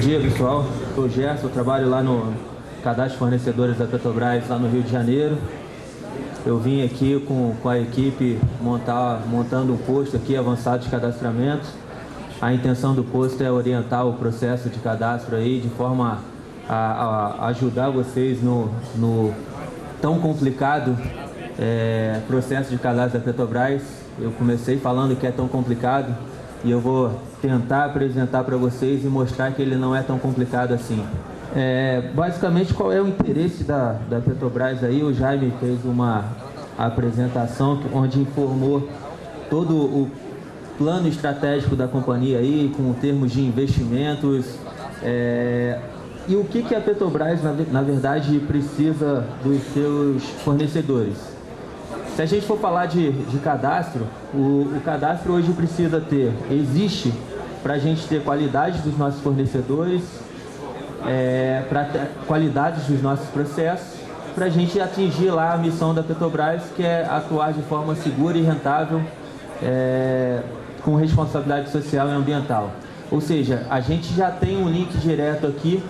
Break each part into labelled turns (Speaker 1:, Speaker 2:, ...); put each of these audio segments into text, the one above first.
Speaker 1: dia, pessoal. Sou o Gerson, eu trabalho lá no Cadastro de Fornecedores da Petrobras, lá no Rio de Janeiro. Eu vim aqui com a equipe montando um posto aqui avançado de cadastramento. A intenção do posto é orientar o processo de cadastro aí de forma a ajudar vocês no tão complicado processo de cadastro da Petrobras. Eu comecei falando que é tão complicado e eu vou tentar apresentar para vocês e mostrar que ele não é tão complicado assim. Basicamente, qual é o interesse da Petrobras aí? O Jaime fez uma apresentação onde informou todo o plano estratégico da companhia aí, com termos de investimentos, e o que a Petrobras, na verdade, precisa dos seus fornecedores. Se a gente for falar de cadastro, o cadastro hoje existe para a gente ter qualidade dos nossos fornecedores, para ter qualidade dos nossos processos, para a gente atingir lá a missão da Petrobras, que é atuar de forma segura e rentável, com responsabilidade social e ambiental. Ou seja, a gente já tem um link direto aqui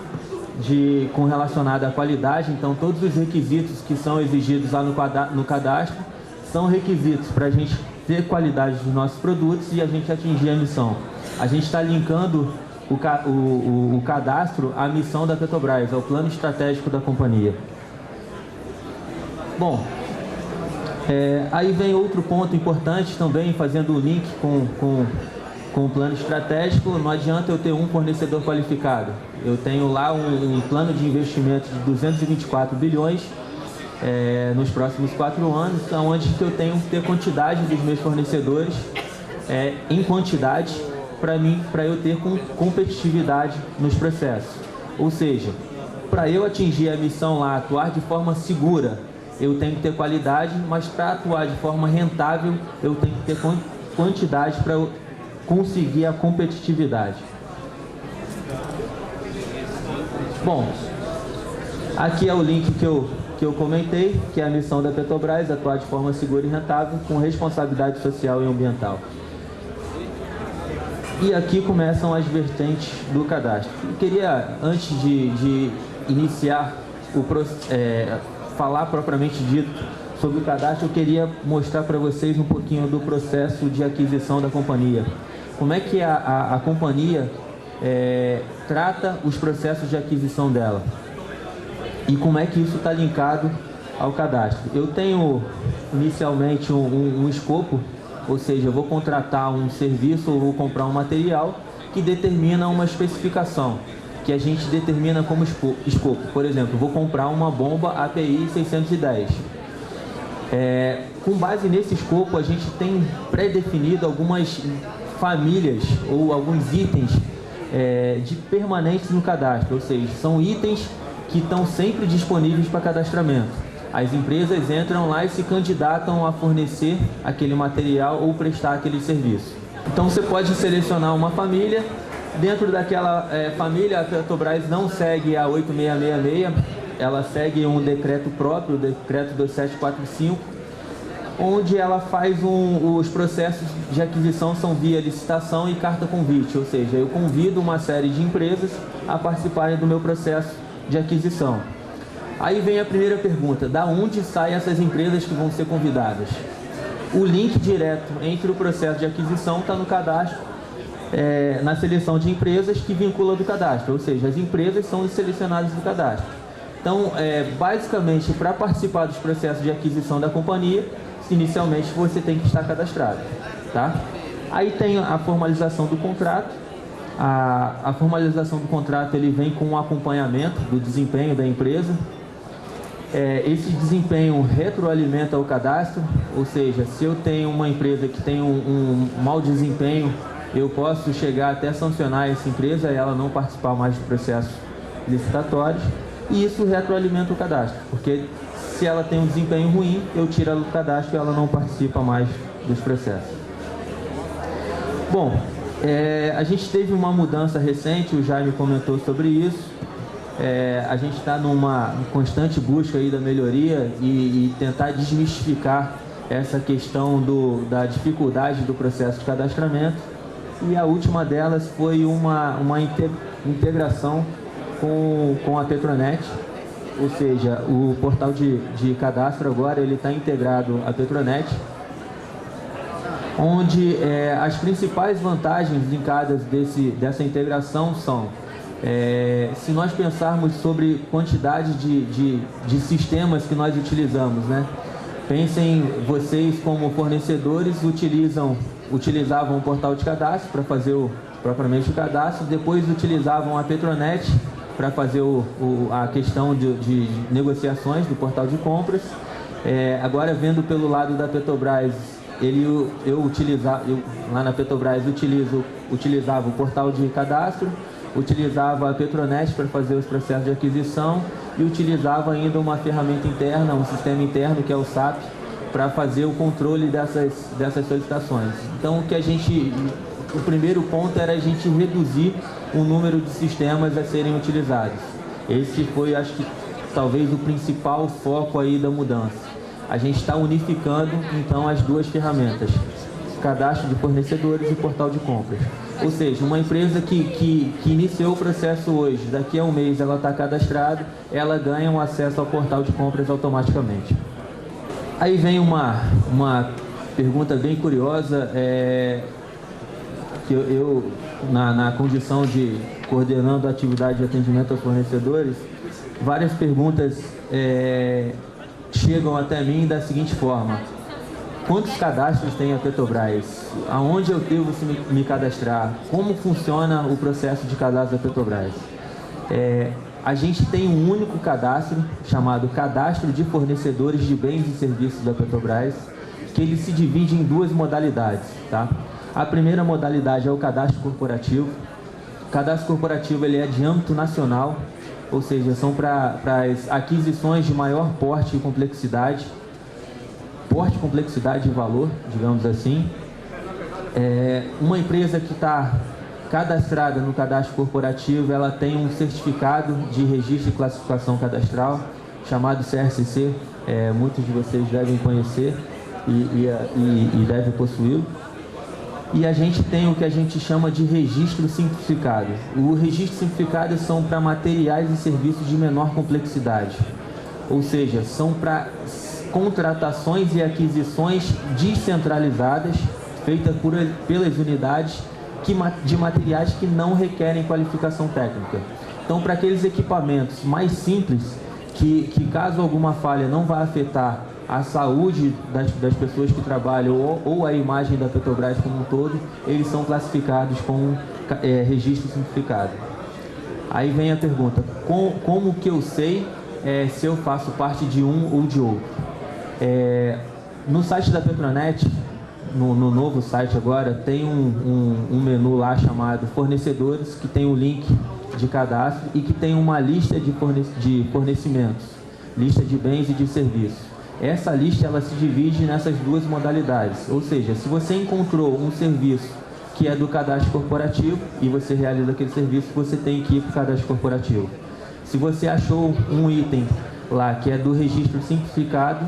Speaker 1: com relacionado à qualidade. Então todos os requisitos que são exigidos lá no cadastro são requisitos para a gente ter qualidade dos nossos produtos e a gente atingir a missão. A gente está linkando o cadastro à missão da Petrobras, ao plano estratégico da companhia. Bom, aí vem outro ponto importante também, fazendo o link com o plano estratégico. Não adianta eu ter um fornecedor qualificado. Eu tenho lá um plano de investimento de 224 bilhões nos próximos 4 anos, onde que eu tenho que ter quantidade dos meus fornecedores em quantidade para eu ter competitividade nos processos. Ou seja, para eu atingir a missão lá, atuar de forma segura, eu tenho que ter qualidade, mas para atuar de forma rentável, eu tenho que ter quantidade para eu conseguir a competitividade. Bom, aqui é o link que eu comentei, que é a missão da Petrobras, atuar de forma segura e rentável, com responsabilidade social e ambiental. E aqui começam as vertentes do cadastro. Eu queria, antes de iniciar falar propriamente dito sobre o cadastro, eu queria mostrar para vocês um pouquinho do processo de aquisição da companhia. Como é que a companhia trata os processos de aquisição dela e como é que isso está linkado ao cadastro. Eu tenho inicialmente um escopo, ou seja, eu vou contratar um serviço ou vou comprar um material que determina uma especificação, que a gente determina como escopo. Por exemplo, vou comprar uma bomba API 610. Com base nesse escopo, a gente tem pré-definido algumas famílias ou alguns itens permanentes no cadastro, ou seja, são itens que estão sempre disponíveis para cadastramento. As empresas entram lá e se candidatam a fornecer aquele material ou prestar aquele serviço. Então você pode selecionar uma família. Dentro daquela família, a Petrobras não segue a 8666, ela segue um decreto próprio, o decreto 2745, onde ela faz os processos de aquisição são via licitação e carta convite, ou seja, eu convido uma série de empresas a participarem do meu processo de aquisição. Aí vem a primeira pergunta: da onde saem essas empresas que vão ser convidadas? O link direto entre o processo de aquisição está no cadastro, na seleção de empresas que vincula do cadastro, ou seja, as empresas são selecionadas do cadastro. Então, basicamente, para participar dos processos de aquisição da companhia, inicialmente você tem que estar cadastrado, tá? Aí tem a formalização do contrato. A formalização do contrato ele vem com um acompanhamento do desempenho da empresa. Esse desempenho retroalimenta o cadastro, ou seja, se eu tenho uma empresa que tem um mau desempenho, eu posso chegar até sancionar essa empresa e ela não participar mais do processo licitatório, e isso retroalimenta o cadastro, porque se ela tem um desempenho ruim, eu tiro ela do cadastro e ela não participa mais dos processos. Bom, a gente teve uma mudança recente, o Jaime comentou sobre isso. A gente está numa constante busca aí da melhoria e tentar desmistificar essa questão da dificuldade do processo de cadastramento. E a última delas foi integração com a Petronet, ou seja, o portal de cadastro agora ele está integrado à Petronet, onde as principais vantagens linkadas dessa integração são, se nós pensarmos sobre quantidade de sistemas que nós utilizamos, né? Pensem vocês como fornecedores utilizavam o portal de cadastro para fazer propriamente o cadastro, depois utilizavam a Petronet para fazer a questão de negociações do portal de compras. Agora, vendo pelo lado da Petrobras, lá na Petrobras utilizava o portal de cadastro, utilizava a Petronet para fazer os processos de aquisição e utilizava ainda uma ferramenta interna, um sistema interno que é o SAP, para fazer o controle dessas solicitações. Então, o primeiro ponto era a gente reduzir o número de sistemas a serem utilizados. Esse foi, acho que, talvez o principal foco aí da mudança. A gente está unificando, então, as duas ferramentas, cadastro de fornecedores e portal de compras. Ou seja, uma empresa que iniciou o processo hoje, daqui a um mês ela está cadastrada, ela ganha um acesso ao portal de compras automaticamente. Aí vem uma pergunta bem curiosa, que eu na condição de coordenando a atividade de atendimento aos fornecedores, várias perguntas chegam até mim da seguinte forma: quantos cadastros tem a Petrobras? Aonde eu devo me cadastrar? Como funciona o processo de cadastro da Petrobras? A gente tem um único cadastro, chamado Cadastro de Fornecedores de Bens e Serviços da Petrobras, que ele se divide em duas modalidades, tá? A primeira modalidade é o cadastro corporativo. O cadastro corporativo ele é de âmbito nacional, ou seja, são para as aquisições de maior porte e complexidade, complexidade e valor, digamos assim. Uma empresa que está cadastrada no cadastro corporativo, ela tem um certificado de registro e classificação cadastral, chamado CRCC, muitos de vocês devem conhecer e devem possuí-lo. E a gente tem o que a gente chama de registro simplificado. O registro simplificado são para materiais e serviços de menor complexidade, ou seja, são para contratações e aquisições descentralizadas, feitas pelas unidades de materiais que não requerem qualificação técnica. Então, para aqueles equipamentos mais simples, que caso alguma falha não vá afetar a saúde das pessoas que trabalham ou a imagem da Petrobras como um todo, eles são classificados com registro simplificado. Aí vem a pergunta: como que eu sei se eu faço parte de um ou de outro? No site da Petronet, no novo site agora, tem um menu lá chamado Fornecedores, que tem um link de cadastro e que tem uma lista de fornecimentos, lista de bens e de serviços. Essa lista ela se divide nessas duas modalidades, ou seja, se você encontrou um serviço que é do cadastro corporativo e você realiza aquele serviço, você tem que ir para o cadastro corporativo. Se você achou um item lá que é do registro simplificado,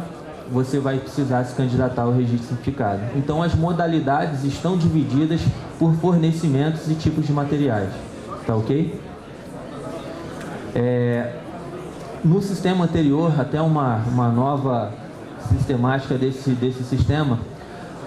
Speaker 1: você vai precisar se candidatar ao registro simplificado. Então, as modalidades estão divididas por fornecimentos e tipos de materiais. Tá ok? No sistema anterior, até uma nova sistemática desse sistema,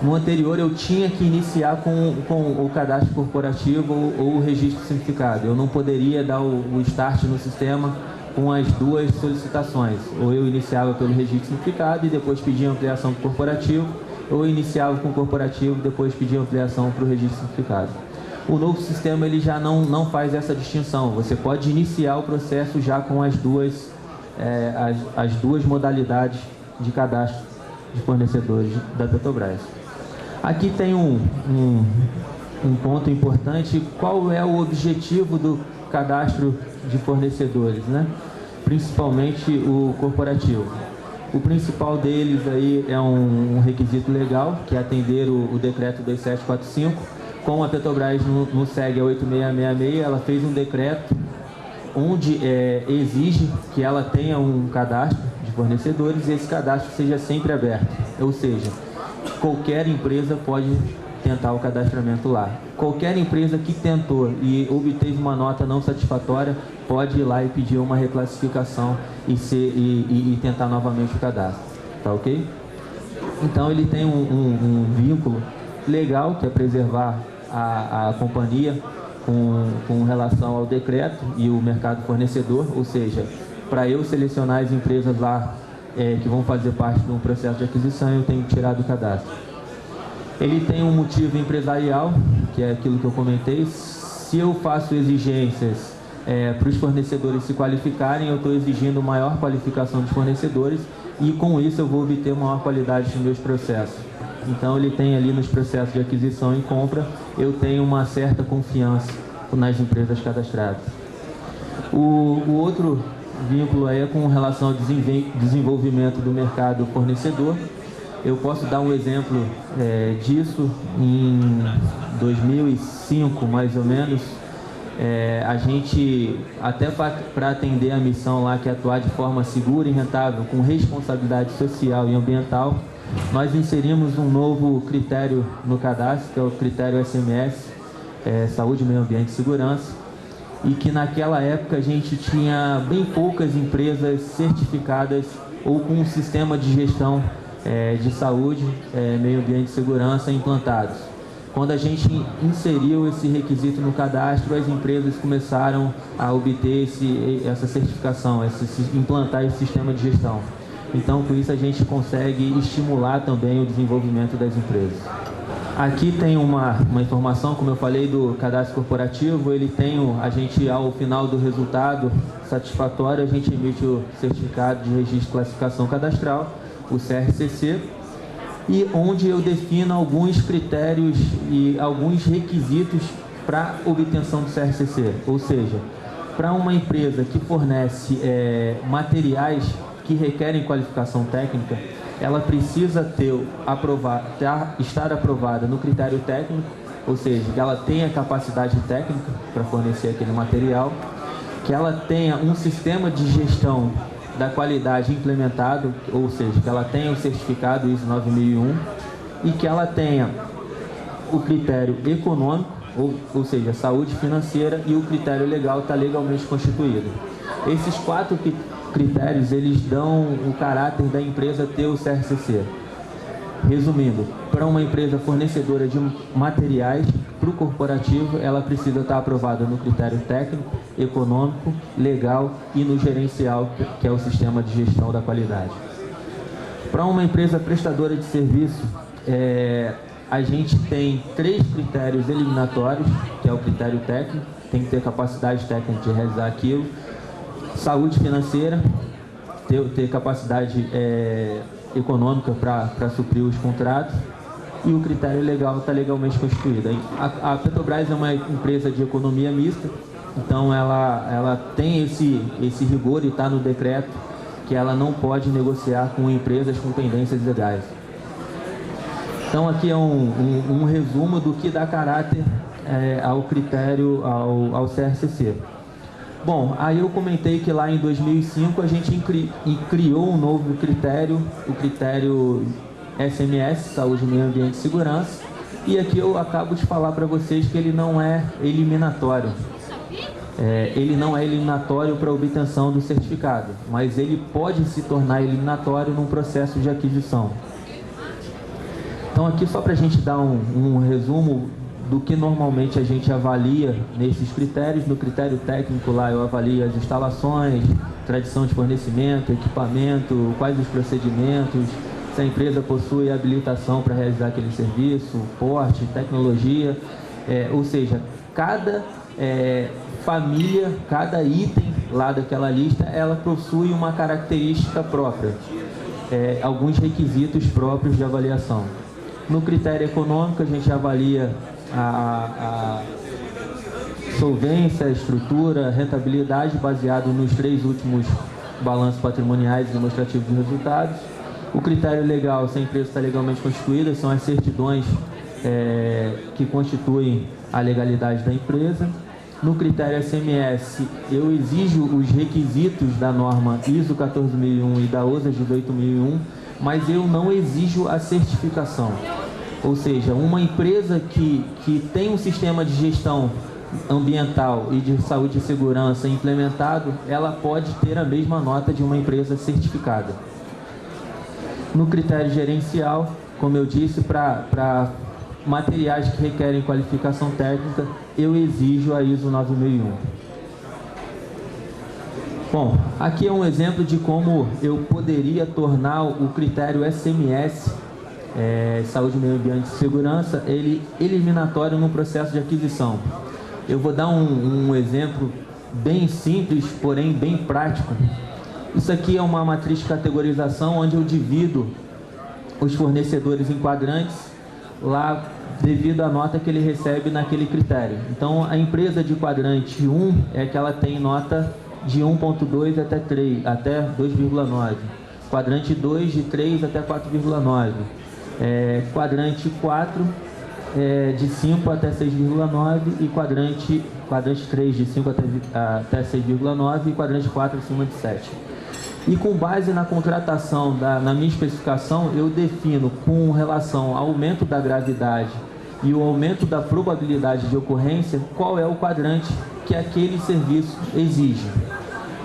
Speaker 1: no anterior eu tinha que iniciar com o cadastro corporativo ou o registro simplificado. Eu não poderia dar o start no sistema com as duas solicitações. Ou eu iniciava pelo registro simplificado e depois pedia ampliação para o corporativo, ou eu iniciava com o corporativo e depois pedia ampliação para o registro simplificado. O novo sistema ele já não faz essa distinção. Você pode iniciar o processo já com as duas modalidades de cadastro de fornecedores da Petrobras. Aqui tem um ponto importante: qual é o objetivo do cadastro de fornecedores, né? Principalmente o corporativo. O principal deles aí é um requisito legal, que é atender o decreto 2745. Como a Petrobras não segue a 8666, ela fez um decreto onde exige que ela tenha um cadastro de fornecedores e esse cadastro seja sempre aberto. Ou seja, qualquer empresa pode tentar o cadastramento lá. Qualquer empresa que tentou e obteve uma nota não satisfatória pode ir lá e pedir uma reclassificação e tentar novamente o cadastro, tá ok? Então ele tem um vínculo legal, que é preservar a companhia com relação ao decreto e o mercado fornecedor, ou seja, para eu selecionar as empresas lá que vão fazer parte de um processo de aquisição, eu tenho que tirar do cadastro. Ele tem um motivo empresarial, que é aquilo que eu comentei. Se eu faço exigências para os fornecedores se qualificarem, eu estou exigindo maior qualificação dos fornecedores e com isso eu vou obter maior qualidade nos meus processos. Então ele tem ali nos processos de aquisição e compra, eu tenho uma certa confiança nas empresas cadastradas. O outro vínculo aí é com relação ao desenvolvimento do mercado fornecedor. Eu posso dar um exemplo disso. Em 2005, mais ou menos, a gente, até para atender a missão lá, que é atuar de forma segura e rentável, com responsabilidade social e ambiental, nós inserimos um novo critério no cadastro, que é o critério SMS, Saúde, Meio Ambiente e Segurança, e que naquela época a gente tinha bem poucas empresas certificadas ou com um sistema de gestão de saúde, meio ambiente e segurança implantados. Quando a gente inseriu esse requisito no cadastro, as empresas começaram a obter essa certificação, implantar esse sistema de gestão. Então, com isso, a gente consegue estimular também o desenvolvimento das empresas. Aqui tem uma informação, como eu falei, do cadastro corporativo. Ele tem, ao final do resultado satisfatório, a gente emite o certificado de registro de classificação cadastral, o CRCC, e onde eu defino alguns critérios e alguns requisitos para obtenção do CRCC. Ou seja, para uma empresa que fornece materiais que requerem qualificação técnica, ela precisa estar aprovada no critério técnico, ou seja, que ela tenha capacidade técnica para fornecer aquele material, que ela tenha um sistema de gestão da qualidade implementado, ou seja, que ela tenha o certificado ISO 9001 e que ela tenha o critério econômico, ou seja, saúde financeira, e o critério legal está legalmente constituído. Esses 4 critérios, eles dão o caráter da empresa ter o CRCC. Resumindo, para uma empresa fornecedora de materiais, para o corporativo, ela precisa estar aprovada no critério técnico, econômico, legal e no gerencial, que é o sistema de gestão da qualidade. Para uma empresa prestadora de serviço, a gente tem 3 critérios eliminatórios, que é o critério técnico, tem que ter capacidade técnica de realizar aquilo, saúde financeira, ter capacidade econômica para suprir os contratos, e o critério legal está legalmente constituído. A Petrobras é uma empresa de economia mista, então ela tem esse rigor e está no decreto que ela não pode negociar com empresas com pendências legais. Então aqui é um resumo do que dá caráter ao critério, ao CRCC. Bom, aí eu comentei que lá em 2005 a gente criou um novo critério, o critério SMS, Saúde, Meio Ambiente e Segurança, e aqui eu acabo de falar para vocês que ele não é eliminatório. Ele não é eliminatório para a obtenção do certificado, mas ele pode se tornar eliminatório num processo de aquisição. Então aqui só para a gente dar um resumo do que normalmente a gente avalia nesses critérios. No critério técnico lá eu avalio as instalações, tradição de fornecimento, equipamento, quais os procedimentos, se a empresa possui habilitação para realizar aquele serviço, porte, tecnologia, ou seja, cada família, cada item lá daquela lista, ela possui uma característica própria, alguns requisitos próprios de avaliação. No critério econômico a gente avalia a solvência, a estrutura, rentabilidade, baseado nos 3 últimos balanços patrimoniais e demonstrativos de resultados. O critério legal, se a empresa está legalmente constituída, são as certidões que constituem a legalidade da empresa. No critério SMS, eu exijo os requisitos da norma ISO 14001 e da OSA 18001, mas eu não exijo a certificação. Ou seja, uma empresa que tem um sistema de gestão ambiental e de saúde e segurança implementado, ela pode ter a mesma nota de uma empresa certificada. No critério gerencial, como eu disse, para materiais que requerem qualificação técnica, eu exijo a ISO 9001. Bom, aqui é um exemplo de como eu poderia tornar o critério SMS, Saúde, Meio Ambiente e Segurança, ele eliminatório no processo de aquisição. Eu vou dar um exemplo bem simples, porém bem prático. Isso aqui é uma matriz de categorização onde eu divido os fornecedores em quadrantes lá devido à nota que ele recebe naquele critério. Então, a empresa de quadrante 1 é que ela tem nota de 1.2 até 3, até 2,9. Quadrante 2 de 3 até 4,9. Quadrante 4 de 5 até 6,9 e quadrante 3 de 5 até 6,9 e quadrante 4 acima de 7. E com base na contratação, na minha especificação, eu defino com relação ao aumento da gravidade e o aumento da probabilidade de ocorrência, qual é o quadrante que aquele serviço exige.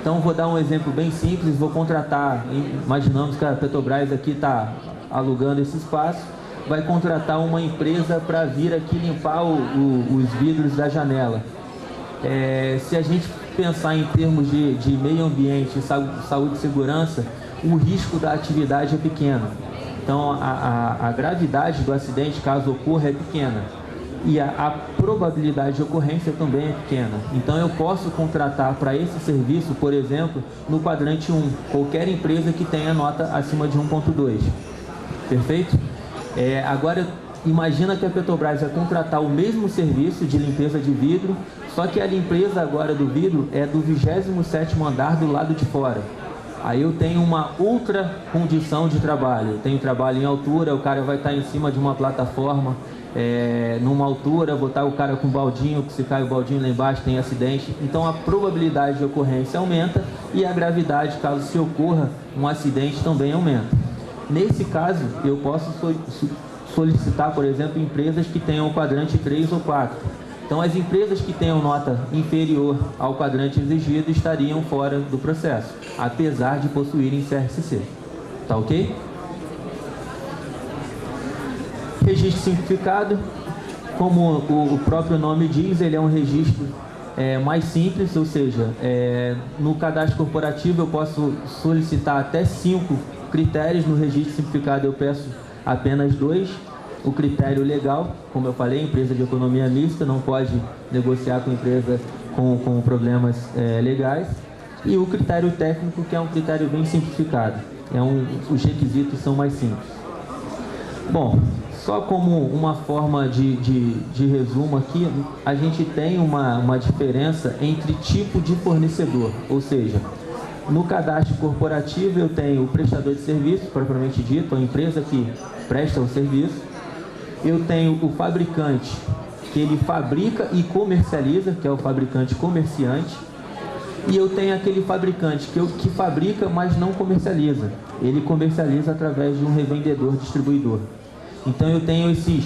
Speaker 1: Então, vou dar um exemplo bem simples, vou contratar, imaginamos que a Petrobras aqui está alugando esse espaço, vai contratar uma empresa para vir aqui limpar os vidros da janela. Se a gente pensar em termos de meio ambiente, saúde e segurança, o risco da atividade é pequeno. Então, a gravidade do acidente, caso ocorra, é pequena. E a probabilidade de ocorrência também é pequena. Então, eu posso contratar para esse serviço, por exemplo, no quadrante 1, qualquer empresa que tenha nota acima de 1.2. Perfeito? Agora, imagina que a Petrobras vai contratar o mesmo serviço de limpeza de vidro, só que a limpeza agora do vidro é do 27º andar do lado de fora. Aí eu tenho uma outra condição de trabalho. Eu tenho trabalho em altura, o cara vai estar em cima de uma plataforma, numa altura, botar o cara com baldinho, que se cai o baldinho lá embaixo tem acidente. Então a probabilidade de ocorrência aumenta e a gravidade, caso se ocorra um acidente, também aumenta. Nesse caso, eu posso solicitar, por exemplo, empresas que tenham o quadrante 3 ou 4. Então, as empresas que tenham nota inferior ao quadrante exigido estariam fora do processo, apesar de possuírem CRCC. Tá ok? Registro simplificado, como o próprio nome diz, ele é um registro mais simples, ou seja, no cadastro corporativo eu posso solicitar até 5 critérios, no registro simplificado eu peço apenas 2. O critério legal, como eu falei, empresa de economia mista não pode negociar com empresa com problemas legais. E o critério técnico, que é um critério bem simplificado. Os requisitos são mais simples. Bom, só como uma forma de resumo aqui, a gente tem uma diferença entre tipo de fornecedor, ou seja, no cadastro corporativo eu tenho o prestador de serviço, propriamente dito, a empresa que presta o serviço. Eu tenho o fabricante, que ele fabrica e comercializa, que é o fabricante comerciante. E eu tenho aquele fabricante que fabrica, mas não comercializa. Ele comercializa através de um revendedor distribuidor. Então eu tenho esses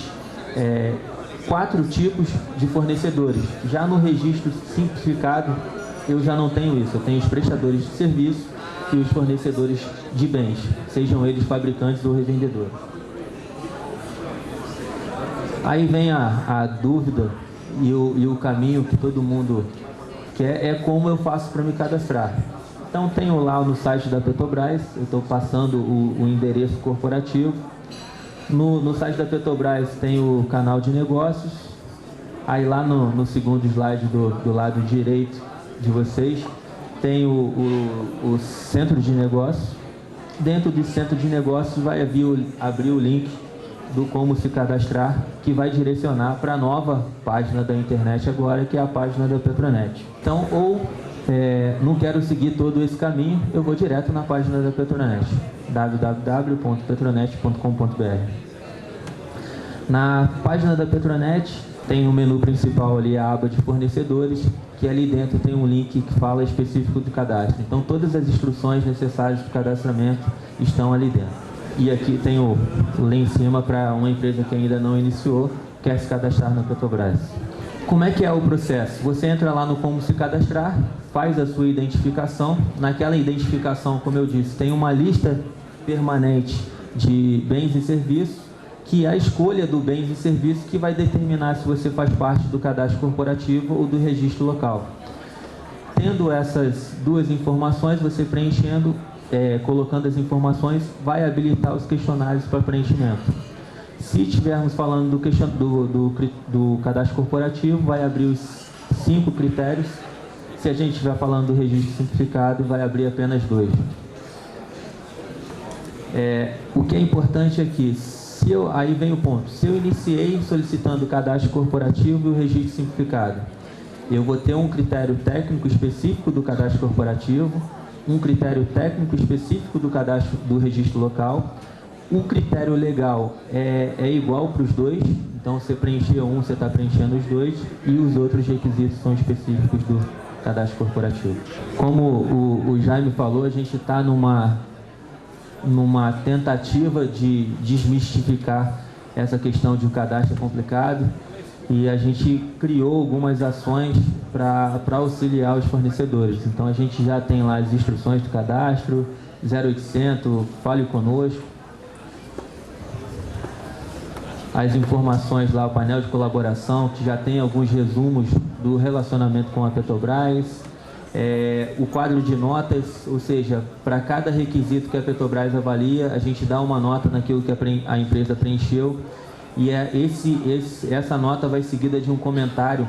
Speaker 1: 4 tipos de fornecedores. Já no registro simplificado, eu já não tenho isso. Eu tenho os prestadores de serviço e os fornecedores de bens, sejam eles fabricantes ou revendedores. Aí vem a dúvida e o caminho que todo mundo quer, como eu faço para me cadastrar. Então tenho lá no site da Petrobras, eu estou passando o endereço corporativo. No site da Petrobras tem o canal de negócios. Aí lá no segundo slide do lado direito de vocês tem o centro de negócios. Dentro do centro de negócios vai abrir o link do como se cadastrar, que vai direcionar para a nova página da internet agora, que é a página da Petronet. Então, não quero seguir todo esse caminho, eu vou direto na página da Petronet, www.petronet.com.br. Na página da Petronet tem o menu principal ali, a aba de fornecedores, que ali dentro tem um link que fala específico do cadastro. Então, todas as instruções necessárias para o cadastramento estão ali dentro. E aqui tem o link em cima para uma empresa que ainda não iniciou, quer se cadastrar na Petrobras. Como é que é o processo? Você entra lá no Como Se Cadastrar, faz a sua identificação. Naquela identificação, como eu disse, tem uma lista permanente de bens e serviços, que é a escolha do bens e serviços que vai determinar se você faz parte do cadastro corporativo ou do registro local. Tendo essas duas informações, você preenchendo, colocando as informações, vai habilitar os questionários para preenchimento. Se estivermos falando do cadastro corporativo, vai abrir os 5 critérios. Se a gente estiver falando do registro simplificado, vai abrir apenas 2. O que é importante aqui, aí vem o ponto, se eu iniciei solicitando o cadastro corporativo e o registro simplificado, eu vou ter um critério técnico específico do cadastro corporativo, um critério técnico específico do cadastro do registro local. O critério legal é igual para os dois, então você preencher um, você está preenchendo os dois, e os outros requisitos são específicos do cadastro corporativo. Como o Jaime falou, a gente está numa tentativa de desmistificar essa questão de o cadastro é complicado, e a gente criou algumas ações para auxiliar os fornecedores. Então a gente já tem lá as instruções do cadastro, 0800, fale conosco, as informações lá, o painel de colaboração, que já tem alguns resumos do relacionamento com a Petrobras, o quadro de notas, ou seja, para cada requisito que a Petrobras avalia, a gente dá uma nota naquilo que a empresa preencheu, e essa nota vai seguida de um comentário,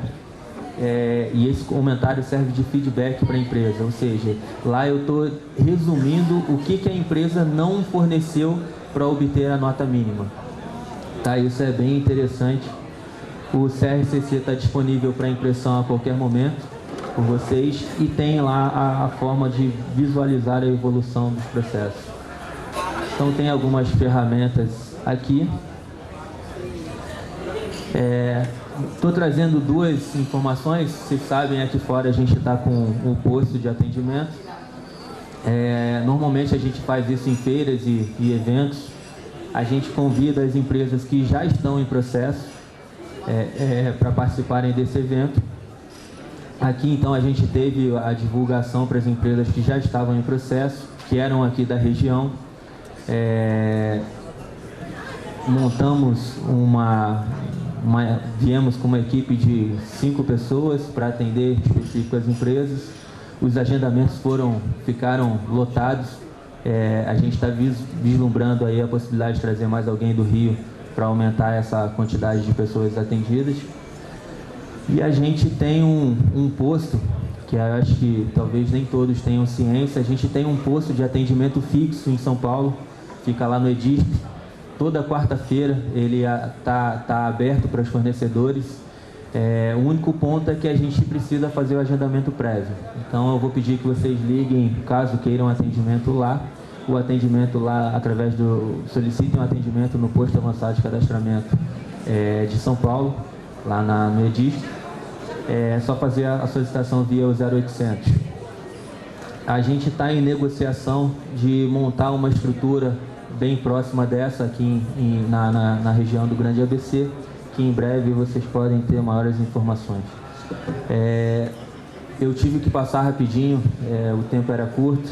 Speaker 1: e esse comentário serve de feedback para a empresa, ou seja, lá eu estou resumindo o que a empresa não forneceu para obter a nota mínima. Tá, isso é bem interessante. O CRCC está disponível para impressão a qualquer momento por vocês, e tem lá a forma de visualizar a evolução dos processos. Então tem algumas ferramentas aqui. Estou trazendo duas informações. Vocês sabem, aqui fora a gente está com um posto de atendimento. Normalmente a gente faz isso em feiras e eventos. A gente convida as empresas que já estão em processo para participarem desse evento. Aqui então a gente teve a divulgação para as empresas que já estavam em processo, que eram aqui da região. Montamos viemos com uma equipe de 5 pessoas para atender específicas empresas. Os agendamentos ficaram lotados. A gente está vislumbrando aí a possibilidade de trazer mais alguém do Rio para aumentar essa quantidade de pessoas atendidas. E a gente tem um posto, que eu acho que talvez nem todos tenham ciência, a gente tem um posto de atendimento fixo em São Paulo, fica lá no Edisp. Toda quarta-feira ele está aberto para os fornecedores. O único ponto é que a gente precisa fazer o agendamento prévio. Então eu vou pedir que vocês liguem, caso queiram atendimento lá. O atendimento lá, solicitem um atendimento no posto avançado de cadastramento de São Paulo, lá no Edisp. É só fazer a solicitação via o 0800. A gente está em negociação de montar uma estrutura bem próxima dessa aqui na região do Grande ABC, que em breve vocês podem ter maiores informações. Eu tive que passar rapidinho, o tempo era curto,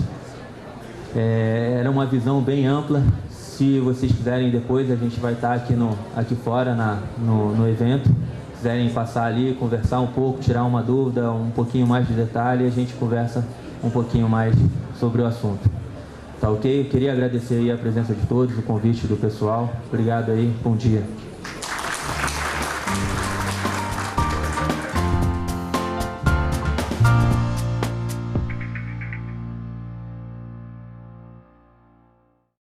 Speaker 1: era uma visão bem ampla. Se vocês quiserem depois, a gente vai estar aqui fora no evento. Se quiserem passar ali, conversar um pouco, tirar uma dúvida, um pouquinho mais de detalhe, a gente conversa um pouquinho mais sobre o assunto. Tá ok? Eu queria agradecer aí a presença de todos, o convite do pessoal. Obrigado aí, bom dia.